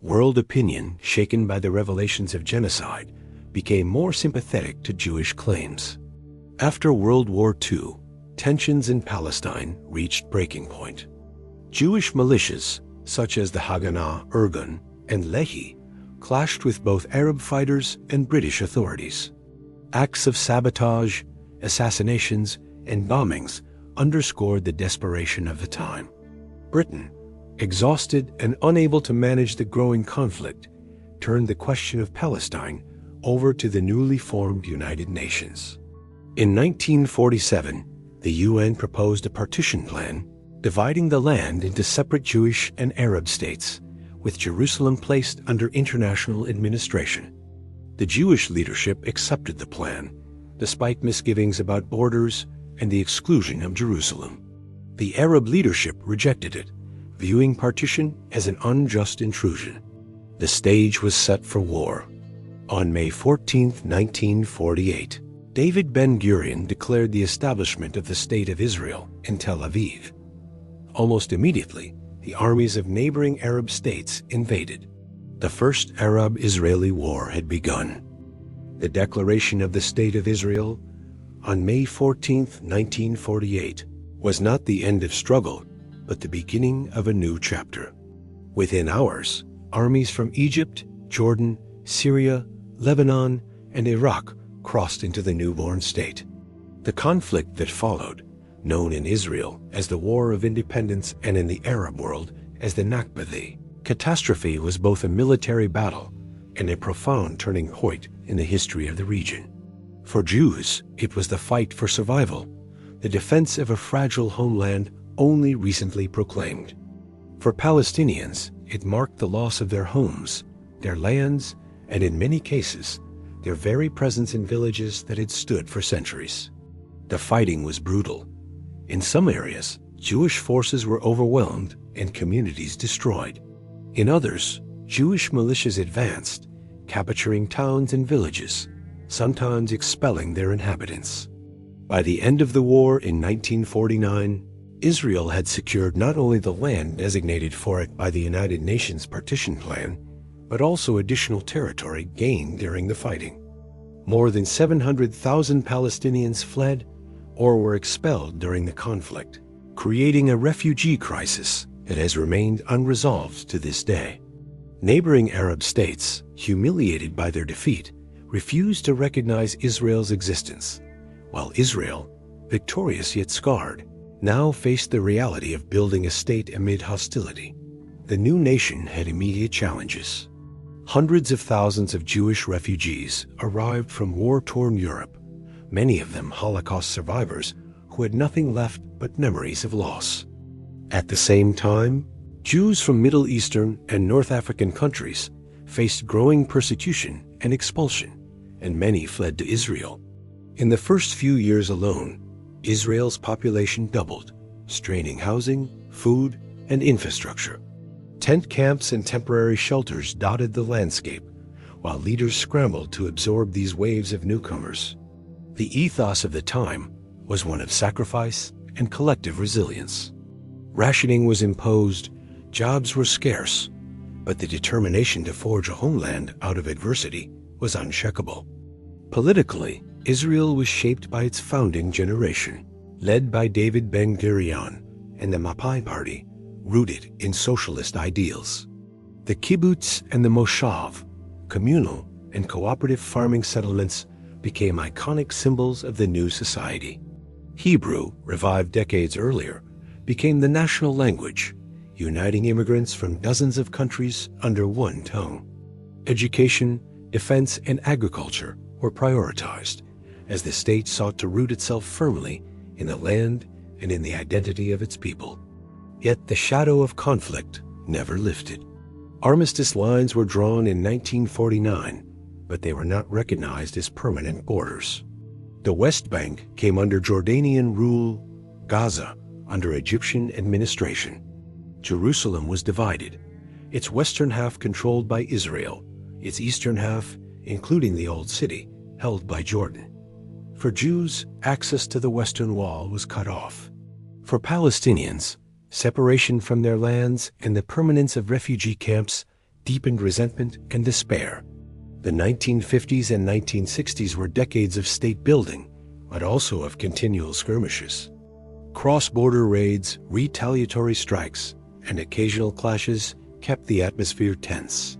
World opinion, shaken by the revelations of genocide, became more sympathetic to Jewish claims. After World War II, tensions in Palestine reached breaking point. Jewish militias, such as the Haganah, Irgun, and Lehi, clashed with both Arab fighters and British authorities. Acts of sabotage, assassinations, and bombings underscored the desperation of the time. Britain, exhausted and unable to manage the growing conflict, turned the question of Palestine over to the newly formed United Nations. In 1947, the UN proposed a partition plan dividing the land into separate Jewish and Arab states, with Jerusalem placed under international administration. The Jewish leadership accepted the plan, despite misgivings about borders and the exclusion of Jerusalem. The Arab leadership rejected it, viewing partition as an unjust intrusion. The stage was set for war. On May 14, 1948, David Ben-Gurion declared the establishment of the State of Israel in Tel Aviv. Almost immediately, the armies of neighboring Arab states invaded. The First Arab-Israeli War had begun. The declaration of the State of Israel on May 14, 1948, was not the end of struggle, but the beginning of a new chapter. Within hours, armies from Egypt, Jordan, Syria, Lebanon, and Iraq crossed into the newborn state. The conflict that followed, known in Israel as the War of Independence and in the Arab world as the Nakba, the catastrophe, was both a military battle and a profound turning point in the history of the region. For Jews, it was the fight for survival, the defense of a fragile homeland only recently proclaimed. For Palestinians, it marked the loss of their homes, their lands, and in many cases, their very presence in villages that had stood for centuries. The fighting was brutal. In some areas, Jewish forces were overwhelmed and communities destroyed. In others, Jewish militias advanced, capturing towns and villages, sometimes expelling their inhabitants. By the end of the war in 1949, Israel had secured not only the land designated for it by the United Nations Partition Plan, but also additional territory gained during the fighting. More than 700,000 Palestinians fled or were expelled during the conflict, creating a refugee crisis that has remained unresolved to this day. Neighboring Arab states, humiliated by their defeat, refused to recognize Israel's existence, while Israel, victorious yet scarred, now faced the reality of building a state amid hostility. The new nation had immediate challenges. Hundreds of thousands of Jewish refugees arrived from war-torn Europe, many of them Holocaust survivors who had nothing left but memories of loss. At the same time, Jews from Middle Eastern and North African countries faced growing persecution and expulsion, and many fled to Israel. In the first few years alone, Israel's population doubled, straining housing, food, and infrastructure. Tent camps and temporary shelters dotted the landscape, while leaders scrambled to absorb these waves of newcomers. The ethos of the time was one of sacrifice and collective resilience. Rationing was imposed, jobs were scarce, but the determination to forge a homeland out of adversity was unshakable. Politically, Israel was shaped by its founding generation, led by David Ben-Gurion and the Mapai Party, rooted in socialist ideals. The kibbutz and the moshav, communal and cooperative farming settlements, became iconic symbols of the new society. Hebrew, revived decades earlier, became the national language, uniting immigrants from dozens of countries under one tongue. Education, defense, and agriculture were prioritized as the state sought to root itself firmly in the land and in the identity of its people. Yet the shadow of conflict never lifted. Armistice lines were drawn in 1949, but they were not recognized as permanent borders. The West Bank came under Jordanian rule, Gaza under Egyptian administration. Jerusalem was divided, its western half controlled by Israel, its eastern half, including the Old City, held by Jordan. For Jews, access to the Western Wall was cut off. For Palestinians, separation from their lands and the permanence of refugee camps deepened resentment and despair. The 1950s and 1960s were decades of state building but also of continual skirmishes. Cross-border raids, retaliatory strikes, and occasional clashes kept the atmosphere tense.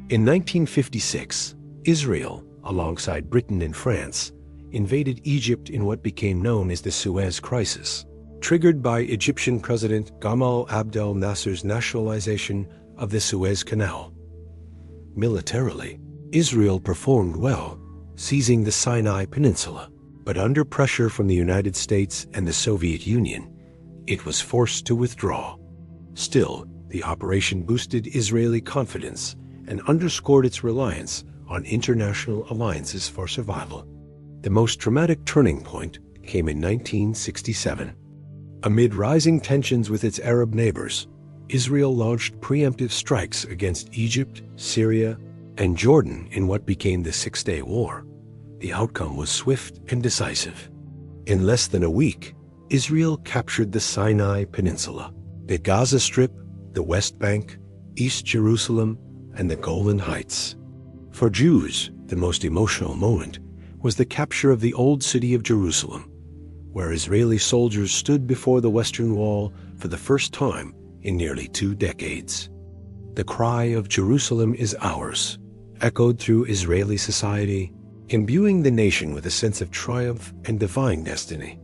In 1956, Israel, alongside Britain and France, invaded Egypt in what became known as the Suez Crisis, triggered by Egyptian President Gamal Abdel Nasser's nationalization of the Suez Canal. Militarily, Israel performed well, seizing the Sinai Peninsula, but under pressure from the United States and the Soviet Union, it was forced to withdraw. Still, the operation boosted Israeli confidence and underscored its reliance on international alliances for survival. The most dramatic turning point came in 1967. Amid rising tensions with its Arab neighbors, Israel launched preemptive strikes against Egypt, Syria, and Jordan in what became the Six-Day War. The outcome was swift and decisive. In less than a week, Israel captured the Sinai Peninsula, the Gaza Strip, the West Bank, East Jerusalem, and the Golan Heights. For Jews, the most emotional moment was the capture of the Old City of Jerusalem, where Israeli soldiers stood before the Western Wall for the first time in nearly 2 decades. The cry of "Jerusalem is ours" echoed through Israeli society, imbuing the nation with a sense of triumph and divine destiny.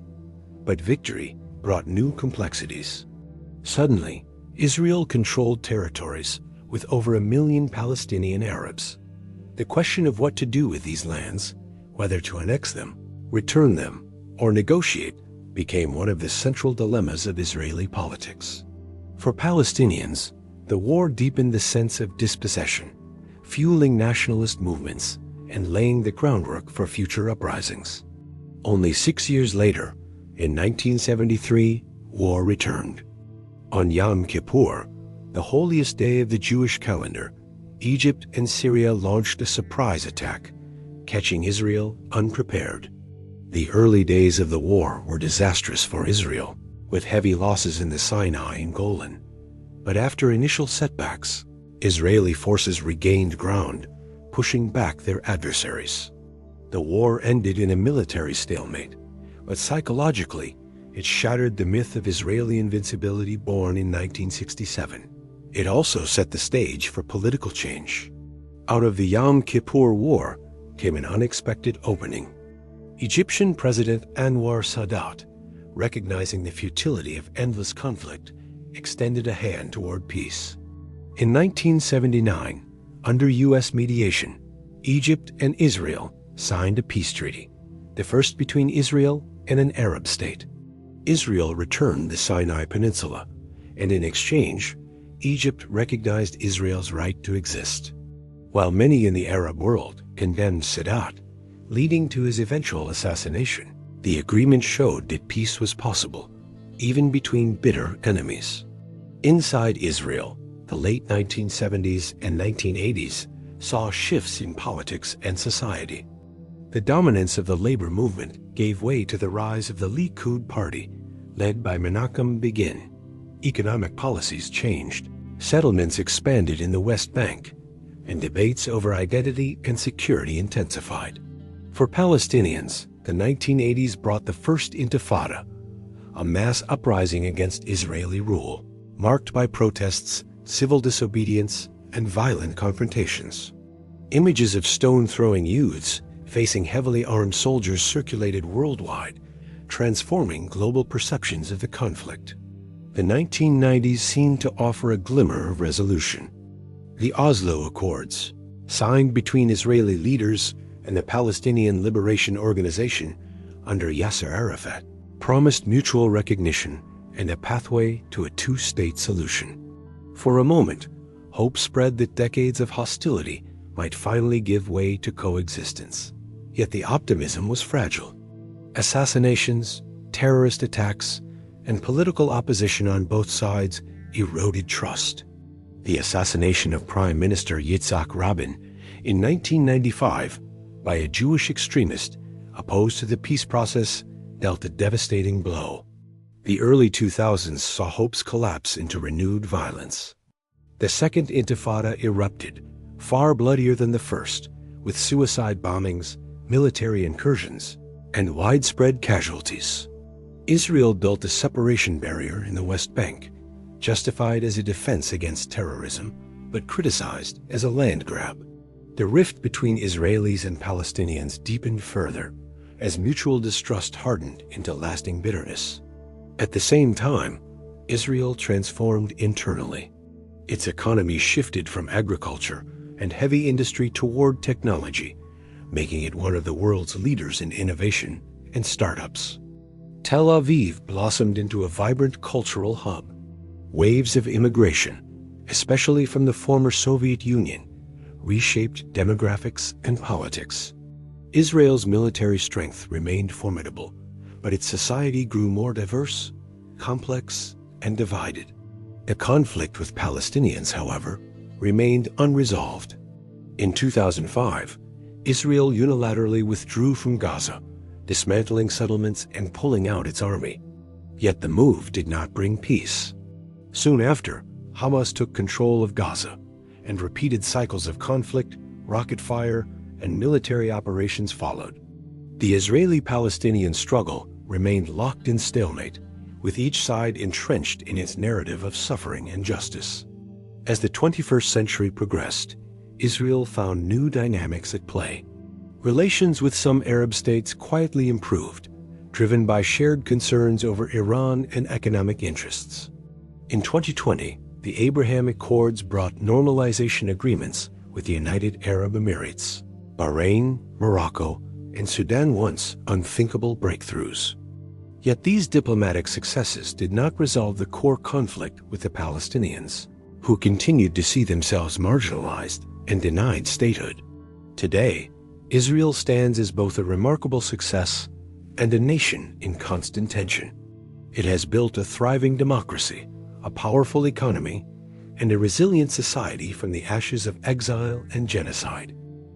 But victory brought new complexities. Suddenly, Israel controlled territories with over 1 million Palestinian Arabs. The question of what to do with these lands, whether to annex them, return them, or negotiate, became one of the central dilemmas of Israeli politics. For Palestinians, the war deepened the sense of dispossession, fueling nationalist movements and laying the groundwork for future uprisings. Only 6 years later, in 1973, war returned. On Yom Kippur, the holiest day of the Jewish calendar, Egypt and Syria launched a surprise attack, catching Israel unprepared. The early days of the war were disastrous for Israel, with heavy losses in the Sinai and Golan. But after initial setbacks, Israeli forces regained ground, pushing back their adversaries. The war ended in a military stalemate, but psychologically, it shattered the myth of Israeli invincibility born in 1967. It also set the stage for political change. Out of the Yom Kippur War came an unexpected opening. Egyptian President Anwar Sadat, recognizing the futility of endless conflict, extended a hand toward peace. In 1979, under U.S. mediation, Egypt and Israel signed a peace treaty, the first between Israel and an Arab state. Israel returned the Sinai Peninsula, and in exchange, Egypt recognized Israel's right to exist. While many in the Arab world condemned Sadat, leading to his eventual assassination, the agreement showed that peace was possible, even between bitter enemies. Inside Israel, the late 1970s and 1980s saw shifts in politics and society. The dominance of the labor movement gave way to the rise of the Likud party, led by Menachem Begin. Economic policies changed, settlements expanded in the West Bank, and debates over identity and security intensified. For Palestinians, the 1980s brought the first Intifada, a mass uprising against Israeli rule, marked by protests, civil disobedience, and violent confrontations. Images of stone-throwing youths facing heavily armed soldiers circulated worldwide, transforming global perceptions of the conflict. The 1990s seemed to offer a glimmer of resolution. The Oslo Accords, signed between Israeli leaders and the Palestinian Liberation Organization under Yasser Arafat, promised mutual recognition and a pathway to a two-state solution. For a moment, hope spread that decades of hostility might finally give way to coexistence. Yet the optimism was fragile. Assassinations, terrorist attacks, and political opposition on both sides eroded trust. The assassination of Prime Minister Yitzhak Rabin in 1995 by a Jewish extremist opposed to the peace process dealt a devastating blow. The early 2000s saw hope's collapse into renewed violence. The Second Intifada erupted, far bloodier than the first, with suicide bombings, military incursions, and widespread casualties. Israel built a separation barrier in the West Bank, justified as a defense against terrorism, but criticized as a land grab. The rift between Israelis and Palestinians deepened further as mutual distrust hardened into lasting bitterness. At the same time, Israel transformed internally. Its economy shifted from agriculture and heavy industry toward technology, making it one of the world's leaders in innovation and startups. Tel Aviv blossomed into a vibrant cultural hub. Waves of immigration, especially from the former Soviet Union, reshaped demographics and politics. Israel's military strength remained formidable, but its society grew more diverse, complex, and divided. The conflict with Palestinians, however, remained unresolved. In 2005, Israel unilaterally withdrew from Gaza, dismantling settlements and pulling out its army. Yet the move did not bring peace. Soon after, Hamas took control of Gaza, and repeated cycles of conflict, rocket fire, and military operations followed. The Israeli-Palestinian struggle remained locked in stalemate, with each side entrenched in its narrative of suffering and justice. As the 21st century progressed, Israel found new dynamics at play. Relations with some Arab states quietly improved, driven by shared concerns over Iran and economic interests. In 2020, the Abraham Accords brought normalization agreements with the United Arab Emirates, Bahrain, Morocco, and Sudan, once unthinkable breakthroughs. Yet these diplomatic successes did not resolve the core conflict with the Palestinians, who continued to see themselves marginalized and denied statehood. Today, Israel stands as both a remarkable success and a nation in constant tension. It has built a thriving democracy, a powerful economy, and a resilient society from the ashes of exile and genocide.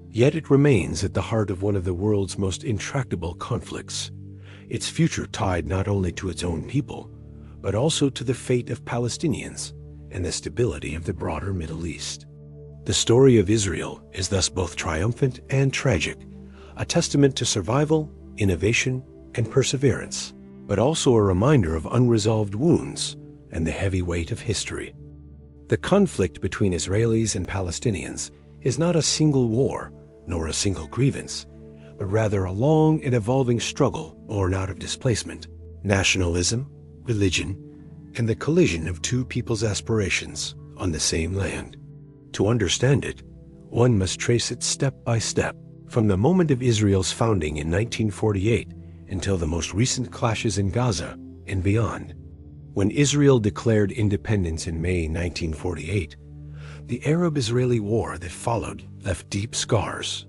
Yet it remains at the heart of one of the world's most intractable conflicts, its future tied not only to its own people, but also to the fate of Palestinians and the stability of the broader Middle East. The story of Israel is thus both triumphant and tragic, a testament to survival, innovation, and perseverance, but also a reminder of unresolved wounds and the heavy weight of history. The conflict between Israelis and Palestinians is not a single war, nor a single grievance, but rather a long and evolving struggle born out of displacement, nationalism, religion, and the collision of two peoples' aspirations on the same land. To understand it, one must trace it step by step, from the moment of Israel's founding in 1948 until the most recent clashes in Gaza and beyond. When Israel declared independence in May 1948, the Arab-Israeli war that followed left deep scars.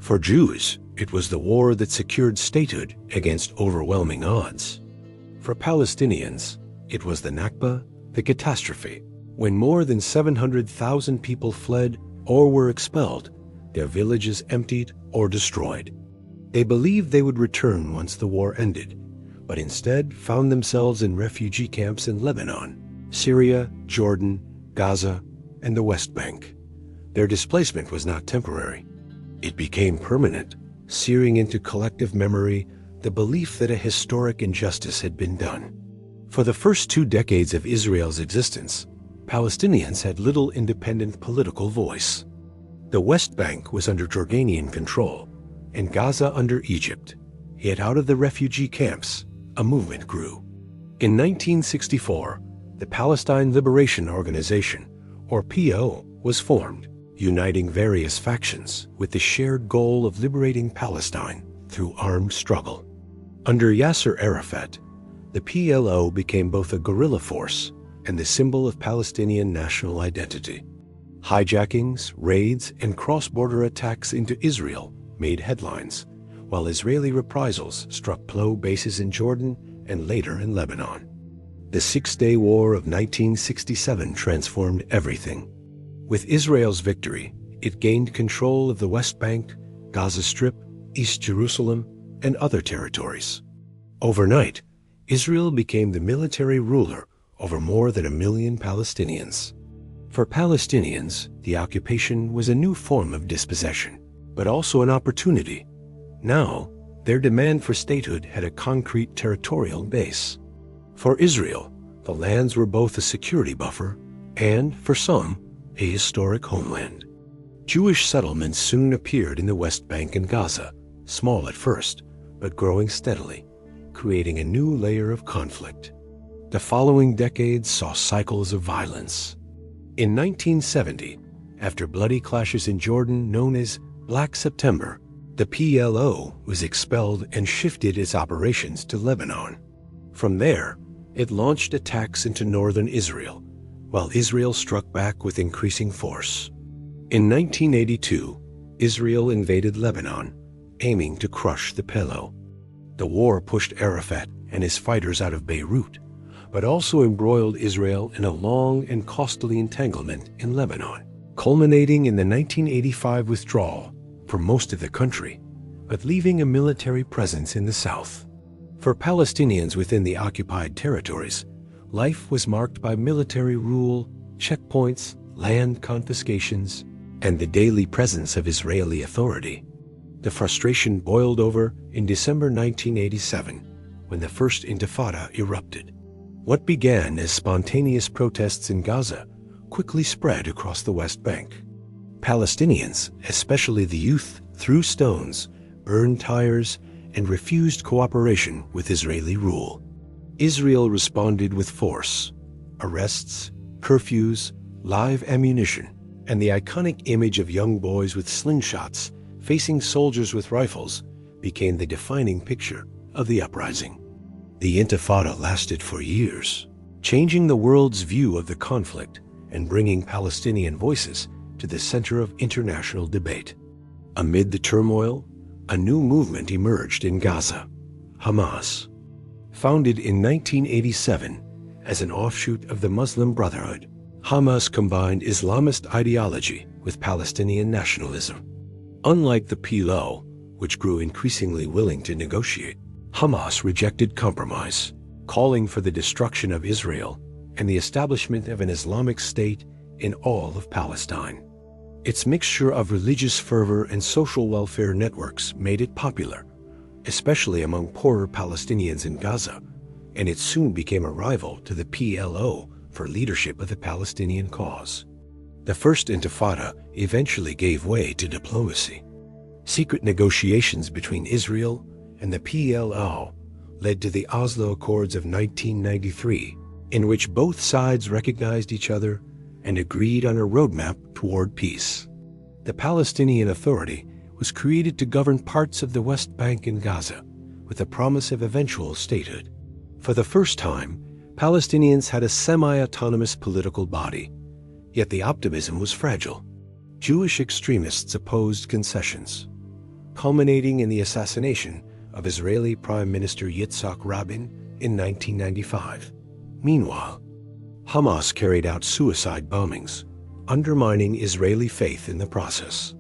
For Jews, it was the war that secured statehood against overwhelming odds. For Palestinians, it was the Nakba, the catastrophe, when more than 700,000 people fled or were expelled, their villages emptied or destroyed. They believed they would return once the war ended, but instead found themselves in refugee camps in Lebanon, Syria, Jordan, Gaza, and the West Bank. Their displacement was not temporary. It became permanent, searing into collective memory the belief that a historic injustice had been done. For the first 2 decades of Israel's existence, Palestinians had little independent political voice. The West Bank was under Jordanian control, and Gaza under Egypt. Yet out of the refugee camps, a movement grew. In 1964, the Palestine Liberation Organization, or PLO, was formed, uniting various factions with the shared goal of liberating Palestine through armed struggle. Under Yasser Arafat, the PLO became both a guerrilla force and the symbol of Palestinian national identity. Hijackings, raids, and cross-border attacks into Israel made headlines, while Israeli reprisals struck PLO bases in Jordan and later in Lebanon. The Six-Day War of 1967 transformed everything. With Israel's victory, it gained control of the West Bank, Gaza Strip, East Jerusalem, and other territories. Overnight, Israel became the military ruler over more than 1 million Palestinians. For Palestinians, the occupation was a new form of dispossession, but also an opportunity. Now, Their demand for statehood had a concrete territorial base. For Israel, the lands were both a security buffer and, for some, a historic homeland. Jewish settlements soon appeared in the West Bank and Gaza, small at first, but growing steadily, creating a new layer of conflict. The following decades saw cycles of violence. In 1970, after bloody clashes in Jordan known as Black September, the PLO was expelled and shifted its operations to Lebanon. From there, it launched attacks into northern Israel, while Israel struck back with increasing force. In 1982, Israel invaded Lebanon, aiming to crush the PLO. The war pushed Arafat and his fighters out of Beirut, but also embroiled Israel in a long and costly entanglement in Lebanon, culminating in the 1985 withdrawal for most of the country, but leaving a military presence in the south. For Palestinians within the occupied territories, life was marked by military rule, checkpoints, land confiscations, and the daily presence of Israeli authority. The frustration boiled over in December 1987, when the First Intifada erupted. What began as spontaneous protests in Gaza quickly spread across the West Bank. Palestinians, especially the youth, threw stones, burned tires, and refused cooperation with Israeli rule. Israel responded with force, arrests, curfews, live ammunition, and the iconic image of young boys with slingshots facing soldiers with rifles became the defining picture of the uprising. The Intifada lasted for years, changing the world's view of the conflict and bringing Palestinian voices to the center of international debate. Amid the turmoil, a new movement emerged in Gaza, Hamas. Founded in 1987 as an offshoot of the Muslim Brotherhood, Hamas combined Islamist ideology with Palestinian nationalism. Unlike the PLO, which grew increasingly willing to negotiate, Hamas rejected compromise, calling for the destruction of Israel and the establishment of an Islamic state in all of Palestine. Its mixture of religious fervor and social welfare networks made it popular, especially among poorer Palestinians in Gaza, and it soon became a rival to the PLO for leadership of the Palestinian cause. The First Intifada eventually gave way to diplomacy. Secret negotiations between Israel and the PLO led to the Oslo Accords of 1993, in which both sides recognized each other and agreed on a roadmap toward peace. The Palestinian Authority was created to govern parts of the West Bank and Gaza, with the promise of eventual statehood. For the first time, Palestinians had a semi-autonomous political body, yet the optimism was fragile. Jewish extremists opposed concessions, culminating in the assassination of Israeli Prime Minister Yitzhak Rabin in 1995. Meanwhile, Hamas carried out suicide bombings, undermining Israeli faith in the process.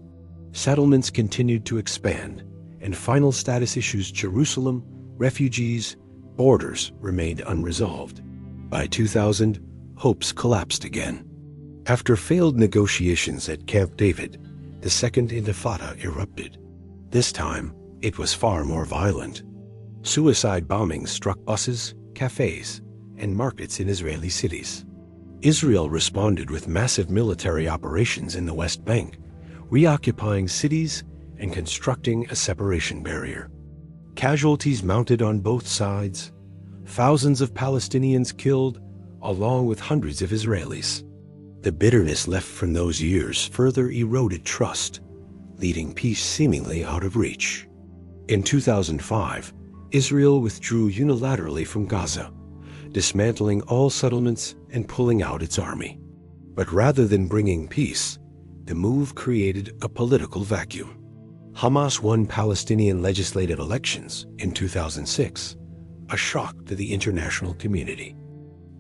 Settlements continued to expand, and final status issues Jerusalem, refugees, borders remained unresolved. By 2000, hopes collapsed again. After failed negotiations at Camp David, the Second Intifada erupted. This time, it was far more violent. Suicide bombings struck buses, cafes, and markets in Israeli cities. Israel responded with massive military operations in the West Bank, reoccupying cities and constructing a separation barrier. Casualties mounted on both sides, thousands of Palestinians killed, along with hundreds of Israelis. The bitterness left from those years further eroded trust, leaving peace seemingly out of reach. In 2005, Israel withdrew unilaterally from Gaza, dismantling all settlements and pulling out its army. But rather than bringing peace, the move created a political vacuum. Hamas won Palestinian legislative elections in 2006, a shock to the international community.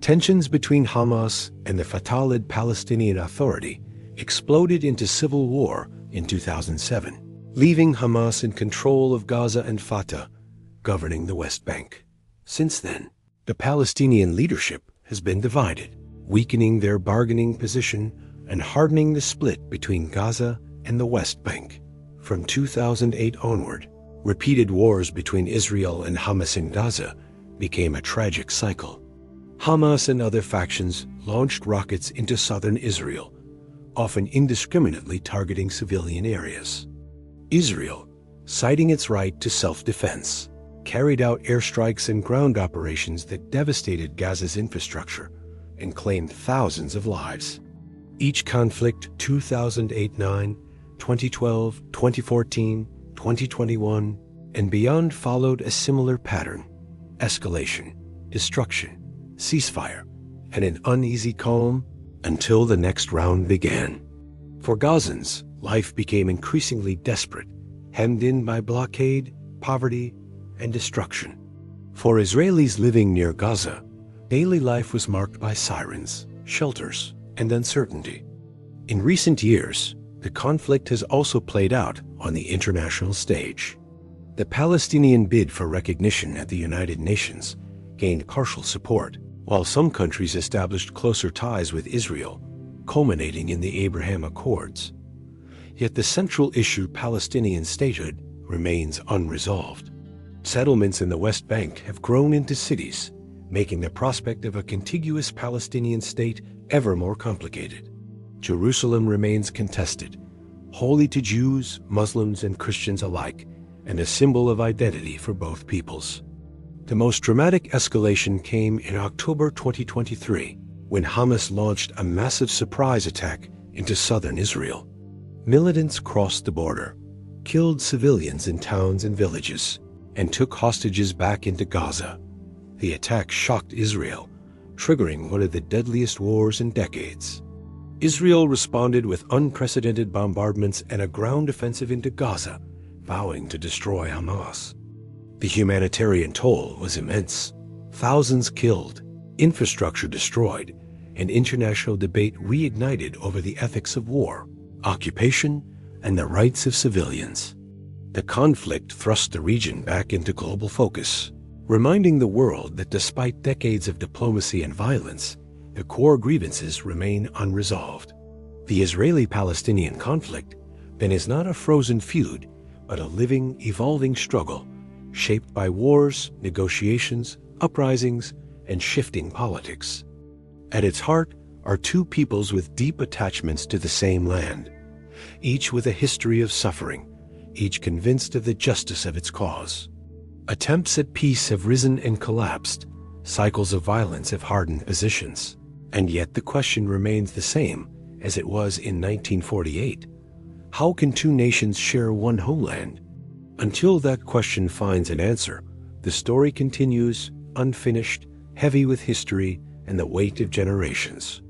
Tensions between Hamas and the Fatah-led Palestinian Authority exploded into civil war in 2007, leaving Hamas in control of Gaza and Fatah governing the West Bank. Since then, the Palestinian leadership has been divided, weakening their bargaining position and hardening the split between Gaza and the West Bank. From 2008 onward, Repeated wars between Israel and Hamas in Gaza became a tragic cycle. Hamas and other factions launched rockets into southern Israel, often indiscriminately targeting civilian areas. Israel, citing its right to self-defense, carried out airstrikes and ground operations that devastated Gaza's infrastructure and claimed thousands of lives. Each conflict, 2008-9, 2012, 2014, 2021, and beyond, followed a similar pattern: escalation, destruction, ceasefire, and an uneasy calm until the next round began. For Gazans, life became increasingly desperate, hemmed in by blockade, poverty, and destruction. For Israelis living near Gaza, daily life was marked by sirens, shelters, and uncertainty. In recent years, the conflict has also played out on the international stage. The Palestinian bid for recognition at the United Nations gained partial support, while some countries established closer ties with Israel, culminating in the Abraham Accords. Yet the central issue, Palestinian statehood, remains unresolved. Settlements in the West Bank have grown into cities, making the prospect of a contiguous Palestinian state ever more complicated. Jerusalem remains contested, holy to Jews, Muslims, and Christians alike, and a symbol of identity for both peoples. The most dramatic escalation came in October 2023, when Hamas launched a massive surprise attack into southern Israel. Militants crossed the border, killed civilians in towns and villages, and took hostages back into Gaza. The attack shocked Israel, triggering one of the deadliest wars in decades. Israel responded with unprecedented bombardments and a ground offensive into Gaza, vowing to destroy Hamas. The humanitarian toll was immense: thousands killed, infrastructure destroyed, and international debate reignited over the ethics of war, occupation, and the rights of civilians. The conflict thrust the region back into global focus, reminding the world that despite decades of diplomacy and violence, the core grievances remain unresolved. The Israeli-Palestinian conflict then is not a frozen feud, but a living, evolving struggle, shaped by wars, negotiations, uprisings, and shifting politics. At its heart are two peoples with deep attachments to the same land, each with a history of suffering, each convinced of the justice of its cause. Attempts at peace have risen and collapsed, cycles of violence have hardened positions, and yet the question remains the same as it was in 1948. How can two nations share one homeland? Until that question finds an answer, the story continues, unfinished, heavy with history and the weight of generations.